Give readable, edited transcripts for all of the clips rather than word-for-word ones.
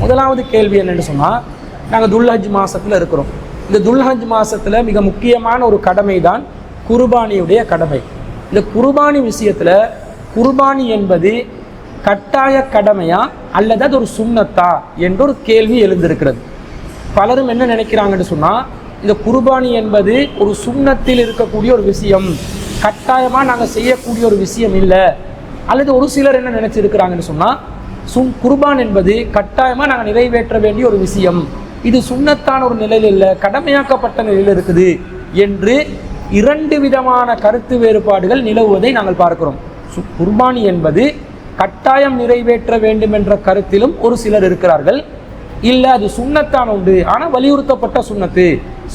முதலாவது கேள்வி என்னென்னு சொன்னால், நாங்கள் துல்ஹஜ் மாதத்தில் இருக்கிறோம். இந்த துல்ஹஜ் மாதத்தில் மிக முக்கியமான ஒரு கடமை தான் குர்பானியுடைய கடமை. இந்த குர்பானி விஷயத்தில் குர்பானி என்பது கட்டாய கடமையா அல்லது அது ஒரு சுன்னத்தா என்ற ஒரு கேள்வி எழுந்திருக்கிறது. பலரும் என்ன நினைக்கிறாங்கன்னு சொன்னால், இந்த குர்பானி என்பது ஒரு சுன்னத்தில் இருக்கக்கூடிய ஒரு விஷயம், கட்டாயமாக நாங்கள் செய்யக்கூடிய ஒரு விஷயம் இல்லை. அல்லது ஒரு சிலர் என்ன நினச்சிருக்கிறாங்கன்னு சொன்னால், குர்பான் என்பது கட்டாயமாக நாங்கள் நிறைவேற்ற வேண்டிய ஒரு விஷயம், இது சுன்னத்தான ஒரு நிலையில் இல்லை, கடமையாக்கப்பட்ட நிலையில் இருக்குது என்று இரண்டு விதமான கருத்து வேறுபாடுகள் நிலவுவதை நாங்கள் பார்க்கிறோம். குர்பானி என்பது கட்டாயம் நிறைவேற்ற வேண்டும் என்ற கருத்திலும் ஒரு சிலர் இருக்கிறார்கள். இல்லை அது சுன்னத்தான் உண்டு, ஆனால் வலியுறுத்தப்பட்ட சுன்னத்து,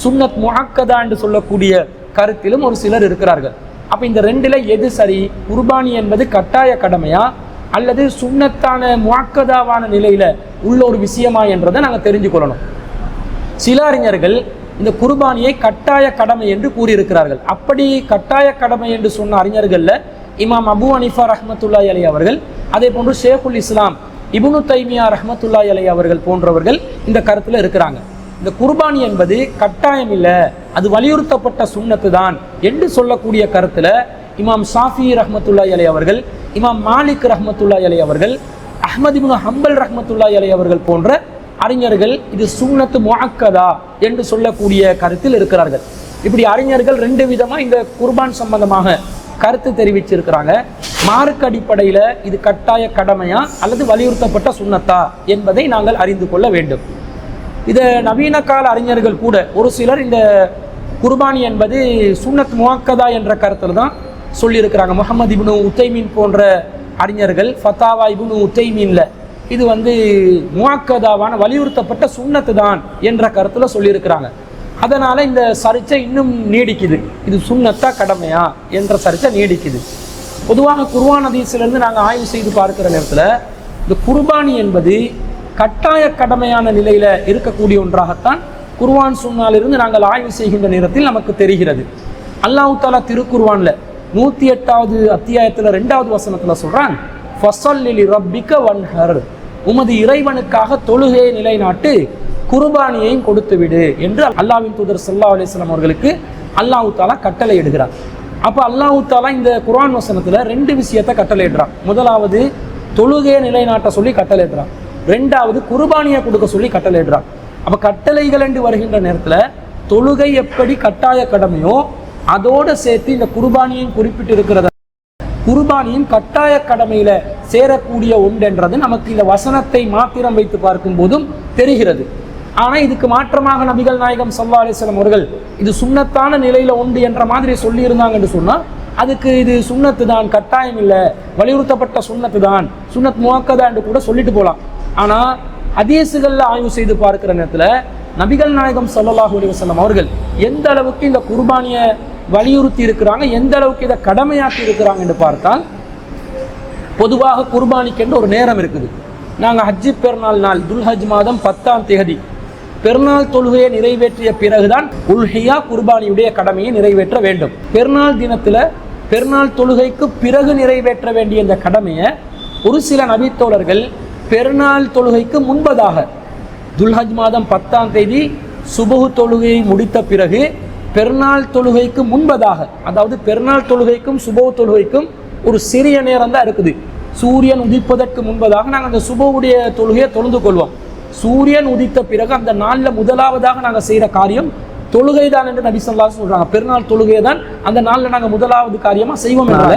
சுன்னத் முஅக்கதா என்று சொல்லக்கூடிய கருத்திலும் ஒரு சிலர் இருக்கிறார்கள். அப்போ இந்த ரெண்டில் எது சரி? குர்பானி என்பது கட்டாய கடமையா அல்லது சுன்னத்தான முஅக்கதாவான நிலையில் உள்ள ஒரு விஷயமா என்றதை நாங்கள் தெரிஞ்சு கொள்ளணும். சில அறிஞர்கள் இந்த குர்பானியை கட்டாய கடமை என்று கூறியிருக்கிறார்கள். அப்படி கட்டாய கடமை என்று சொன்ன அறிஞர்களில் இமாம் அபு ஹனீஃபா ரஹ்மத்துல்லாஹி அலைஹி அவர்கள், அதே போன்று ஷேகுல் இஸ்லாம் இப்னு தைமியா ரஹ்மத்துல்லாஹி அலைஹி அவர்கள் போன்றவர்கள் இந்த கருத்தில் இருக்கிறாங்க. இந்த குர்பானி என்பது கட்டாயம் இல்லை, அது வலியுறுத்தப்பட்ட சுன்னத்து தான் என்று சொல்லக்கூடிய கருத்தில் இமாம் ஷாஃபி ரஹ்மத்துல்லாஹி அலைஹி அவர்கள், இமாம் மாலிக் ரஹ்மத்துல்லாஹி அலைஹி அவர்கள், அஹ்மத் இப்னு ஹம்பல் ரஹ்மத்துல்லாஹி அலைஹி அவர்கள் போன்ற அறிஞர்கள் இது சுன்னத்து முஅக்கதா என்று சொல்லக்கூடிய கருத்தில் இருக்கிறார்கள். இப்படி அறிஞர்கள் ரெண்டு விதமாக இந்த குர்பான் சம்பந்தமாக கருத்து தெரிவிச்சிருக்கிறாங்க. மார்க்க அடிப்படையில் இது கட்டாய கடமையா அல்லது வலியுறுத்தப்பட்ட சுன்னத்தா என்பதை நாங்கள் அறிந்து கொள்ள வேண்டும். இதை நவீன கால அறிஞர்கள் கூட ஒரு சிலர் இந்த குர்பானி என்பது சுன்னத் முஅக்கதா என்ற கருத்தில் தான் சொல்லியிருக்கிறாங்க. முஹம்மது இப்னு உத்தைமீன் போன்ற அறிஞர்கள் ஃபத்தாவா இப்னு உத்தைமீனில் இது முஅக்கதாவான வலியுறுத்தப்பட்ட சுன்னத்து தான் என்ற கருத்தில் சொல்லியிருக்கிறாங்க. அதனால் இந்த சர்ச்சை இன்னும் நீடிக்குது, இது சுன்னத்தா கடமையா என்ற சர்ச்சை நீடிக்குது. பொதுவாக குர்ஆன் ஹதீஸிலிருந்து நாங்கள் ஆய்வு செய்து பார்க்கிற நேரத்தில் இந்த குர்பானி என்பது கட்டாய கடமையான நிலையில் இருக்கக்கூடிய ஒன்றாகத்தான் குர்ஆன் சுன்னாலிருந்து நாங்கள் ஆய்வு செய்கின்ற நேரத்தில் நமக்கு தெரிகிறது. அல்லாஹ் தஆலா திருக்குர்ஆனில் 108வது அத்தியாயத்தில் 2வது வசனத்தில் சொல்கிறான், ஃபஸல்லி லிரப்பிக வன்ஹர், உமது இறைவனுக்காக தொழுகையை நிலைநாட்டு, குர்பானியையும் கொடுத்து விடு என்று அல்லாஹ்வின் தூதர் ஸல்லல்லாஹு அலைஹி வஸல்லம் அவர்களுக்கு அல்லாஹ் தஆலா கட்டளை இடுகிறார். அப்போ அல்லாஹ் தஆலா இந்த குர்ஆன் வசனத்தில் ரெண்டு விஷயத்தை கட்டளை இடுறான். முதலாவது தொழுகையை நிலைநாட்ட சொல்லி கட்டளை இடுறான், ரெண்டாவது குர்பானியை கொடுக்க சொல்லி கட்டளை இடுறான். அப்போ கட்டளைகள் என்று வருகின்ற நேரத்தில் தொழுகை எப்படி கட்டாய கடமையோ அதோடு சேர்த்து இந்த குர்பானியையும் குறிப்பிட்டு இருக்கிறத, குர்பானியும் கட்டாய கடமையில சேரக்கூடிய ஒன்றென்றது நமக்கு இந்த வசனத்தை மாத்திரம் வைத்து பார்க்கும் போதும் தெரிகிறது. ஆனால் இதுக்கு மாற்றமாக நபிகள் நாயகம் ஸல்லல்லாஹு அலைஹி வஸல்லம் அவர்கள் இது சுன்னத்தான நிலையில உண்டு என்ற மாதிரி சொல்லி இருந்தாங்கன்னு சொன்னால் அதுக்கு இது சுன்னத்து தான், கட்டாயம் இல்லை, வலியுறுத்தப்பட்ட சுன்னத்து தான், சுன்னத் முஅக்கதா என்று கூட சொல்லிட்டு போகலாம். ஆனால் ஹதீஸுகளில் ஆய்வு செய்து பார்க்கிற நேரத்தில் நபிகள் நாயகம் ஸல்லல்லாஹு அலைஹி வஸல்லம் அவர்கள் எந்த அளவுக்கு இந்த குர்பானியை வலியுறுத்தி இருக்கிறாங்க, எந்த அளவுக்கு இதை கடமையாக்கி இருக்கிறாங்க என்று பார்த்தால், பொதுவாக குர்பானிக்கென்று ஒரு நேரம் இருக்குது. நாங்கள் ஹஜ்ஜி பெருநாள் நாள் துல்ஹஜ் மாதம் 10ஆம் தேதி பெருநாள் தொழுகையை நிறைவேற்றிய பிறகுதான் உல்ஹியா குர்பானியுடைய கடமையை நிறைவேற்ற வேண்டும். பெருநாள் தினத்தில் பெருநாள் தொழுகைக்கு பிறகு நிறைவேற்ற வேண்டிய இந்த கடமையை ஒரு சில நபித்தோழர்கள் பெருநாள் தொழுகைக்கு முன்பதாக துல்ஹஜ் மாதம் 10ஆம் தேதி சுபஹு தொழுகையை முடித்த பிறகு பெருநாள் தொழுகைக்கு முன்பதாக, அதாவது பெருநாள் தொழுகைக்கும் சுபஹு தொழுகைக்கும் ஒரு சிறிய நேரம் தான் இருக்குது. சூரியன் உதிப்பதற்கு முன்பதாக நாங்கள் அந்த சுபஹுடைய தொழுகையை தொழுந்து கொள்வோம். சூரியன் உதித்த பிறகு அந்த நாளில் முதலாவதாக நாங்கள் செய்கிற காரியம் தொழுகை தான் என்று நபி ஸல்லல்லாஹு அலைஹி வஸல்லம் சொல்கிறாங்க. பெருநாள் தொழுகையை தான் அந்த நாளில் நாங்கள் முதலாவது காரியமாக செய்வோம் என்றால,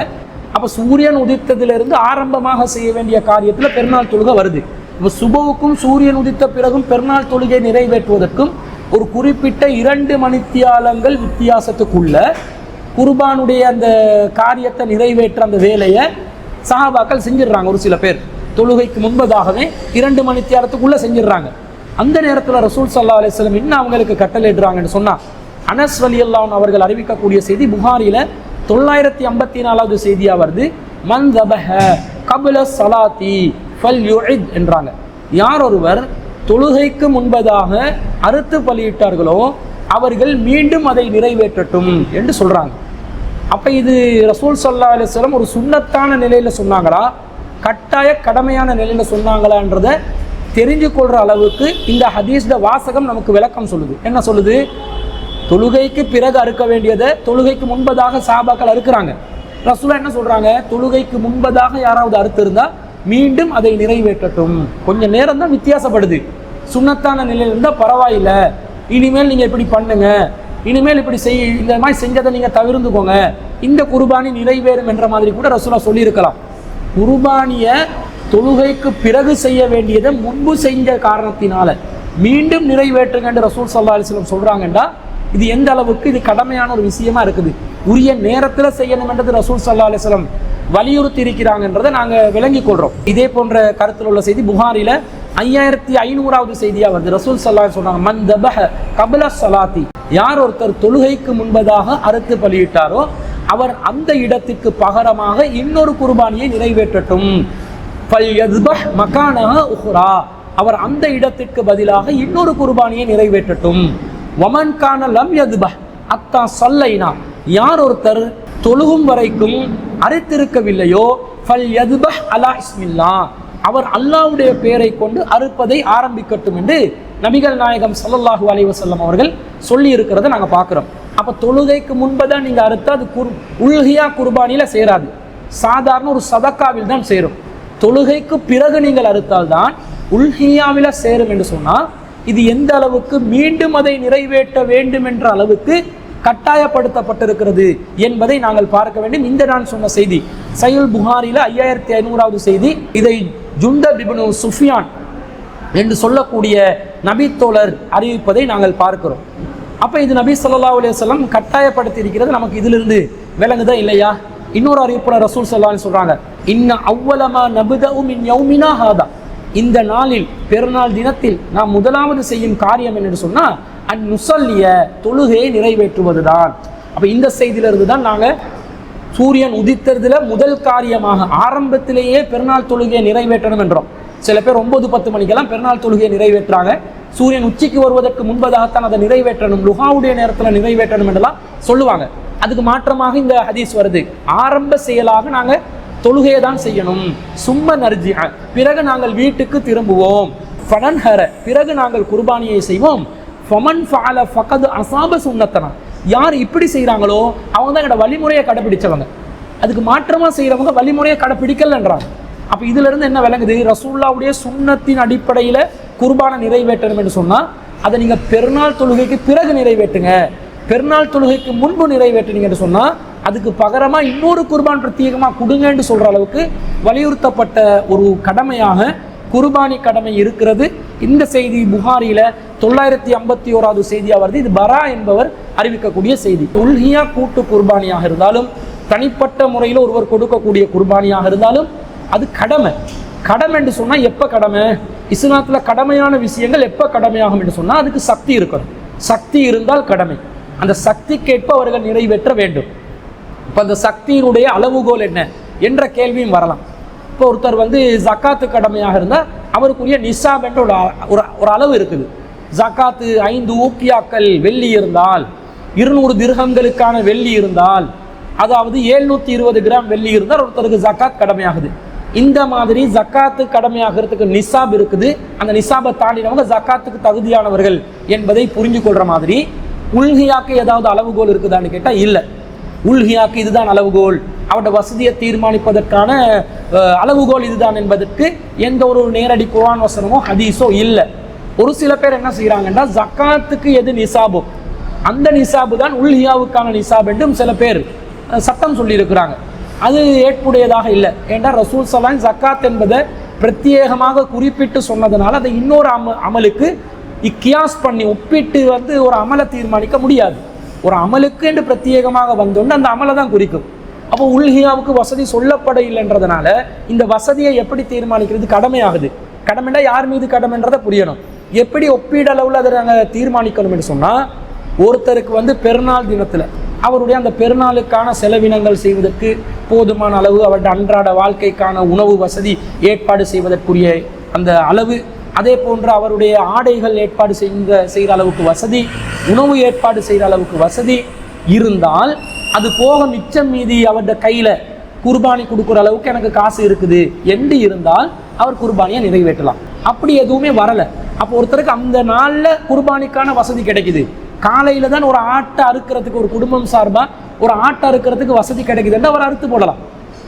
அப்போ சூரியன் உதித்ததிலிருந்து ஆரம்பமாக செய்ய வேண்டிய காரியத்தில் பெருநாள் தொழுகை வருது. இப்போ சுபஹுக்கும் சூரியன் உதித்த பிறகும் பெருநாள் தொழுகை நிறைவேற்றுவதற்கும் ஒரு குறிப்பிட்ட 2 மணித்தியாலங்கள் வித்தியாசத்துக்குள்ள குர்பானுடைய அந்த காரியத்தை நிறைவேற்ற அந்த வேலையை சஹாபாக்கள் செஞ்சிடறாங்க. ஒரு சில பேர் தொழுகைக்கு முன்பதாகவே 2 மணித்தியாலத்துக்குள்ளே செஞ்சிடறாங்க. அந்த நேரத்தில் ரசூல் ஸல்லல்லாஹு அலைஹி வஸல்லம் இன்னும் அவங்களுக்கு கட்டளை இடுறாங்கன்னு சொன்னால், அனஸ் ரலியல்லாஹு அன்ஹு அவர்கள் அறிவிக்கக்கூடிய செய்தி புகாரியில் 954வது செய்தியாக வருது. மன் தபஹ கப்ல ஸலாத்தி ஃபல்யுஇத் என்றாங்க. யார் ஒருவர் தொழுகைக்கு முன்பதாக அறுத்து பலியிட்டார்களோ அவர்கள் மீண்டும் அதை நிறைவேற்றட்டும் என்று சொல்கிறாங்க. அப்போ இது ரசூல் ஸல்லல்லாஹு அலைஹி வஸல்லம் ஒரு சுன்னத்தான நிலையில் சொன்னாங்களா, கட்டாய கடமையான நிலையில் சொன்னாங்களான்றதை தெரிஞ்சு கொள்ற அளவுக்கு இந்த ஹதீஸ்ட வாசகம் நமக்கு விளக்கம் சொல்லுது. என்ன சொல்லுது? தொழுகைக்கு பிறகு அறுக்க வேண்டியதை தொழுகைக்கு முன்பதாக சஹாபாக்கள் அறுக்கிறாங்க. ரசூலுல்லாஹ் என்ன சொல்றாங்க? தொழுகைக்கு முன்பதாக யாராவது அறுத்து இருந்தா மீண்டும் அதை நிறைவேற்றட்டும். கொஞ்சம் நேரம் தான் வித்தியாசப்படுது. சுன்னத்தான நிலையில் இருந்தால் பரவாயில்ல, இனிமேல் நீங்க இப்படி பண்ணுங்க, இனிமேல் இப்படி இந்த மாதிரி செஞ்சதை நீங்க தவிர்த்துக்கோங்க, இந்த குர்பானி நிறைவேறும் என்ற மாதிரி கூட ரசூலுல்லாஹ் சொல்லியிருக்கலாம். குர்பானிய தொழுகைக்கு பிறகு செய்ய வேண்டியதை முன்பு செஞ்ச காரணத்தினால மீண்டும் நிறைவேற்றுங்க என்று ரசூல் ஸல்லல்லாஹு அலைஹி வஸல்லம் சொல்றாங்கண்டா இது எந்த அளவுக்கு இது கடமையான ஒரு விஷயமா இருக்குது. உரிய நேரத்தில் செய்யணும் என்றது ரசூல் ஸல்லல்லாஹு அலைஹி வஸல்லம் வலியுறுத்தி இருக்கிறாங்கன்றதை நாங்கள் விளங்கிக் கொள்றோம். இதே போன்ற கருத்தில் உள்ள செய்தி புகாரில 5500வது செய்தியா வருது. ரசூல் ஸல்லல்லாஹு அலைஹி வஸல்லம் சொல்றாங்க, மன் தபஹ கப்ல ஸலாத்தி, யார் ஒருத்தர் தொழுகைக்கு முன்பதாக அறுத்து பலியிட்டாரோ அவர் அந்த இடத்திற்கு பகரமாக இன்னொரு குர்பானியை நிறைவேற்றட்டும். ஃபல்யத்பஹ் மகானஹ உஹ்ரா, அவர் அந்த இடத்திற்கு பதிலாக இன்னொரு குர்பானியை நிறைவேற்றட்டும். வமன் கான லம் யத்பஹ் அத்தா ஸல்லைனா, யார் ஒருத்தர் தொழுகும் வரைக்கும் அறுத்திருக்கவில்லையோ ஃபல்யத்பஹ் அலா இஸ்மில்லாஹ், அவர் அல்லாஹ்வுடைய பெயரை கொண்டு அறுப்பதை ஆரம்பிக்கட்டும் என்று நபிகள் நாயகம் ஸல்லல்லாஹு அலைஹி வஸல்லம் அவர்கள் சொல்லி இருக்கிறத நாங்கள் பார்க்குறோம். அப்போ தொழுகைக்கு முன்பதான் நீங்கள் அறுத்தா அது உல்ஹியா குர்பானியில சேராது, சாதாரண ஒரு சதக்காவில் தான் சேரும். தொழுகைக்கு பிறகு நீங்கள் அறுத்தால்தான் உல்ஹியாவில சேரும் என்று சொன்னால் இது எந்த அளவுக்கு மீண்டும் அதை நிறைவேற்ற வேண்டும் என்ற அளவுக்கு கட்டாயப்படுத்தப்பட்டிருக்கிறது என்பதை நாங்கள் பார்க்க வேண்டும். இந்த நான் சொன்ன செய்தி சஹீஹுல் புகாரில 5500வது செய்தி. இதை ஜுண்டப் இப்னு சுஃபியான் என்று சொல்லக்கூடிய நபி தோழர் அறிவிப்பதை நாங்கள் பார்க்கிறோம். அப்போ இது நபி ஸல்லல்லாஹு அலைஹி வஸல்லம் கட்டாயப்படுத்தி இருக்கிறது நமக்கு இதிலிருந்து விளங்குதா இல்லையா? இன்னொரு அறிவிப்புல ரசூல் ஸல்லல்லாஹு அலைஹி சொல்றாங்க, இன்ன அவ்வலமா நபுதஉ மின் யௌமினா ஹாதா, இந்த நாளில் பெருநாள் தினத்தில் நாம் முதலாவது செய்யும் காரியம் என்னன்னு சொன்னா அந்நுஸல்லிய, தொழுகையை நிறைவேற்றுவதுதான். அப்ப இந்த செய்தியிலிருந்து தான் நாங்க சூரியன் உதித்ததுல முதல் காரியமாக ஆரம்பத்திலேயே பெருநாள் தொழுகையை நிறைவேற்றணும் என்றோம். சில பேர் 9-10 மணிக்கெல்லாம் பெருநாள் தொழுகையை நிறைவேற்றாங்க. சூரியன் உச்சிக்கு வருவதற்கு முன்பதாகத்தான் அதை நிறைவேற்றணும், லுஹாவுடைய நேரத்தில் நிறைவேற்றணும் என்றெல்லாம் சொல்லுவாங்க. அதுக்கு மாற்றமாக இந்த ஹதீஸ் வருது, ஆரம்ப செயலாக நாங்க தொழுகையை தான் செய்யணும். சும்ம நர்ஜி, பிறகு நாங்கள் வீட்டுக்கு திரும்புவோம். ஃபனன்ஹர, பிறகு நாங்கள் குர்பானியை செய்வோம். ஃபமன் ஃபஅல ஃபகத் அஸாப சுன்னத்தனா, யார் இப்படி செய்கிறாங்களோ அவங்க தான் என்னோட வழிமுறையை கடைப்பிடிச்சவங்க. அதுக்கு மாற்றமாக செய்கிறவங்க வழிமுறையை கடைப்பிடிக்கலன்றாங்க. அப்போ இதுல இருந்து என்ன விளங்குது? ரசூலுல்லாஹ்வுடைய சுன்னத்தின் அடிப்படையில் குர்பானை நிறைவேற்றணும் என்று சொன்னால் அதை நீங்கள் பெருநாள் தொழுகைக்கு பிறகு நிறைவேற்றுங்க, பெருநாள் தொழுகைக்கு முன்பு நிறைவேற்றினீங்கன்னு சொன்னால் அதுக்கு பகரமாக இன்னொரு குர்பான் பிரத்யேகமாக கொடுங்கன்னு சொல்கிற அளவுக்கு வலியுறுத்தப்பட்ட ஒரு கடமையாக குர்பானி கடமை இருக்கிறது. இந்த செய்தி புகாரில 951வது செய்தியாக வருது. இது பரா என்பவர் அறிவிக்கக்கூடிய செய்தி. உல்ஹியா கூட்டு குர்பானியாக இருந்தாலும் தனிப்பட்ட முறையில் ஒருவர் கொடுக்கக்கூடிய குர்பானியாக இருந்தாலும் அது கடமை. கடமை என்று சொன்னால் எப்போ கடமை? இஸ்லாத்தில் கடமையான விஷயங்கள் எப்போ கடமையாகும் என்று சொன்னால் அதுக்கு சக்தி இருக்கணும். சக்தி இருந்தால் கடமை, அந்த சக்திக்கேற்ப அவர்கள் நிறைவேற்ற வேண்டும். இப்போ அந்த சக்தியினுடைய அளவுகோல் என்ன என்ற கேள்வியும் வரலாம். இப்போ ஒருத்தர் ஜக்காத்து கடமையாக இருந்தால் அவருக்குரிய நிசாப் என்ற ஒரு அளவு இருக்குது. ஜக்காத்து 5 ஊக்கியாக்கள் வெள்ளி இருந்தால், 200 திர்ஹம்களுக்கான வெள்ளி இருந்தால், அதாவது 720 கிராம் வெள்ளி இருந்தால் ஒருத்தருக்கு ஜக்காத் கடமையாகுது. இந்த மாதிரி ஜக்காத்து கடமையாகிறதுக்கு நிசாப் இருக்குது. அந்த நிசாபை தாண்டினவங்க ஜக்காத்துக்கு தகுதியானவர்கள் என்பதை புரிஞ்சு கொள்ற மாதிரி உல்ஹியாக்கு ஏதாவது அளவுகோல் இருக்குதான்னு கேட்டால் இல்லை. உல்ஹியாக்கு இதுதான் அளவுகோல், அவருடைய வசதியை தீர்மானிப்பதற்கான அளவுகோல் இதுதான் என்பதற்கு எந்த ஒரு நேரடி குர்ஆன் வசனமோ ஹதீஸோ இல்லை. ஒரு சில பேர் என்ன செய்கிறாங்கன்னா ஜக்காத்துக்கு எது நிசாபோ அந்த நிசாபு தான் உல்ஹியாவுக்கான நிசாப் என்றும் சில பேர் சட்டம் சொல்லியிருக்கிறாங்க. அது ஏற்புடையதாக இல்லை. ஏன்னா ரசூல் ஸல்லல்லாஹு அலைஹி வஸல்லம் ஜக்காத் என்பதை பிரத்யேகமாக குறிப்பிட்டு சொன்னதுனால அதை இன்னொரு அமலுக்கு கியாஸ் பண்ணி ஒப்பிட்டு ஒரு அமலை தீர்மானிக்க முடியாது. ஒரு அமலுக்கு என்று பிரத்யேகமாக வந்தோன்னு அந்த அமலை தான் குறிக்கும். அப்போ உல்ஹியாவுக்கு வசதி சொல்லப்பட இல்லைன்றதுனால இந்த வசதியை எப்படி தீர்மானிக்கிறது? கடமையாகுது. கடமைன்னா யார் மீது கடமைன்றதை புரியணும். எப்படி ஒப்பீடளவில் அதை நாங்கள் தீர்மானிக்கணும் என்று சொன்னால், ஒருத்தருக்கு பெருநாள் தினத்தில் அவருடைய அந்த பெருநாளுக்கான செலவினங்கள் செய்வதற்கு போதுமான அளவு, அவருடைய அன்றாட வாழ்க்கைக்கான உணவு வசதி ஏற்பாடு செய்வதற்குரிய அந்த அளவு, அதே போன்று அவருடைய ஆடைகள் ஏற்பாடு செய்கிற அளவுக்கு வசதி, உணவு ஏற்பாடு செய்கிற அளவுக்கு வசதி இருந்தால், அது போக மிச்சம் மீதி அவருடைய கையில் குர்பானி கொடுக்குற அளவுக்கு எனக்கு காசு இருக்குது என்று இருந்தால் அவர் குர்பானியை நிறைவேற்றலாம். அப்படி எதுவுமே வரலை. அப்போ ஒருத்தருக்கு அந்த நாளில் குர்பானிக்கான வசதி கிடைக்குது. காலையில் தான் ஒரு ஆட்டை அறுக்கிறதுக்கு, ஒரு குடும்பம் சார்பாக ஒரு ஆட்டை அறுக்கிறதுக்கு வசதி கிடைக்குதுன்னு அவர் அறுத்து போடலாம்.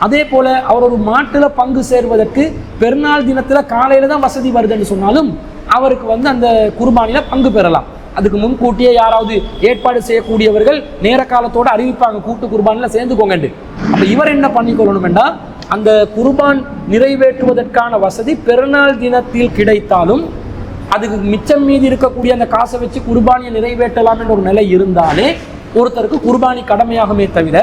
அதே போல் அவர் ஒரு மாட்டில் பங்கு சேர்வதற்கு பெருநாள் தினத்தில் காலையில் தான் வசதி வருதுன்னு சொன்னாலும் அவருக்கு அந்த குர்பானியில் பங்கு பெறலாம். அதுக்கு முன்கூட்டியே யாராவது ஏற்பாடு செய்யக்கூடியவர்கள் நேர காலத்தோடு அறிவிப்பாங்க, கூட்டு குர்பானில் சேர்ந்துக்கோங்கண்டு. அப்போ இவர் என்ன பண்ணிக்கொள்ளணும் என்றால், அந்த குர்பான் நிறைவேற்றுவதற்கான வசதி பெருநாள் தினத்தில் கிடைத்தாலும் அதுக்கு மிச்சம் மீதி இருக்கக்கூடிய அந்த காசை வச்சு குர்பானியை நிறைவேற்றலாம் என்ற ஒரு நிலை இருந்தாலே ஒருத்தருக்கு குர்பானி கடமையாகுமே தவிர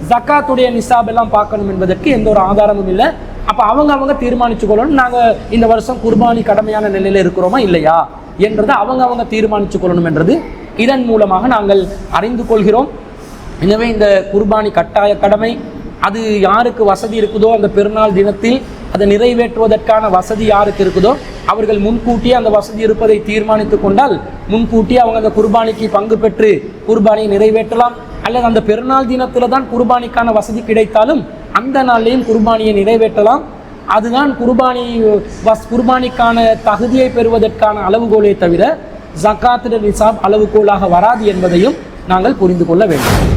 ஜக்காத்துடைய நிசாப் எல்லாம் பார்க்கணும் என்பதற்கு எந்த ஒரு ஆதாரமும் இல்லை. அப்போ அவங்க தீர்மானிச்சு கொள்ளணும், நாங்கள் இந்த வருஷம் குர்பானி கடமையான நிலையில் இருக்கிறோமா இல்லையா என்றதை அவங்க தீர்மானிச்சு கொள்ளணும் என்றது இதன் மூலமாக நாங்கள் அறிந்து கொள்கிறோம். எனவே இந்த குர்பானி கட்டாய கடமை, அது யாருக்கு வசதி இருக்குதோ அந்த பெருநாள் தினத்தில் அதை நிறைவேற்றுவதற்கான வசதி யாருக்கு இருக்குதோ அவர்கள் முன்கூட்டியே அந்த வசதி இருப்பதை தீர்மானித்து கொண்டால் முன்கூட்டியே அவங்க அந்த குர்பானிக்கு பங்கு பெற்று குர்பானியை நிறைவேற்றலாம். அல்லது அந்த பெருநாள் தினத்தில் தான் குர்பானிக்கான வசதி கிடைத்தாலும் அந்த நாள்லேயும் குர்பானியை நிறைவேற்றலாம். அதுதான் குர்பானிக்கான தகுதியை பெறுவதற்கான அளவுகோலை தவிர ஜக்காத்துடைய நிசாப் அளவுகோலாக வராது என்பதையும் நாங்கள் புரிந்து கொள்ள வேண்டும்.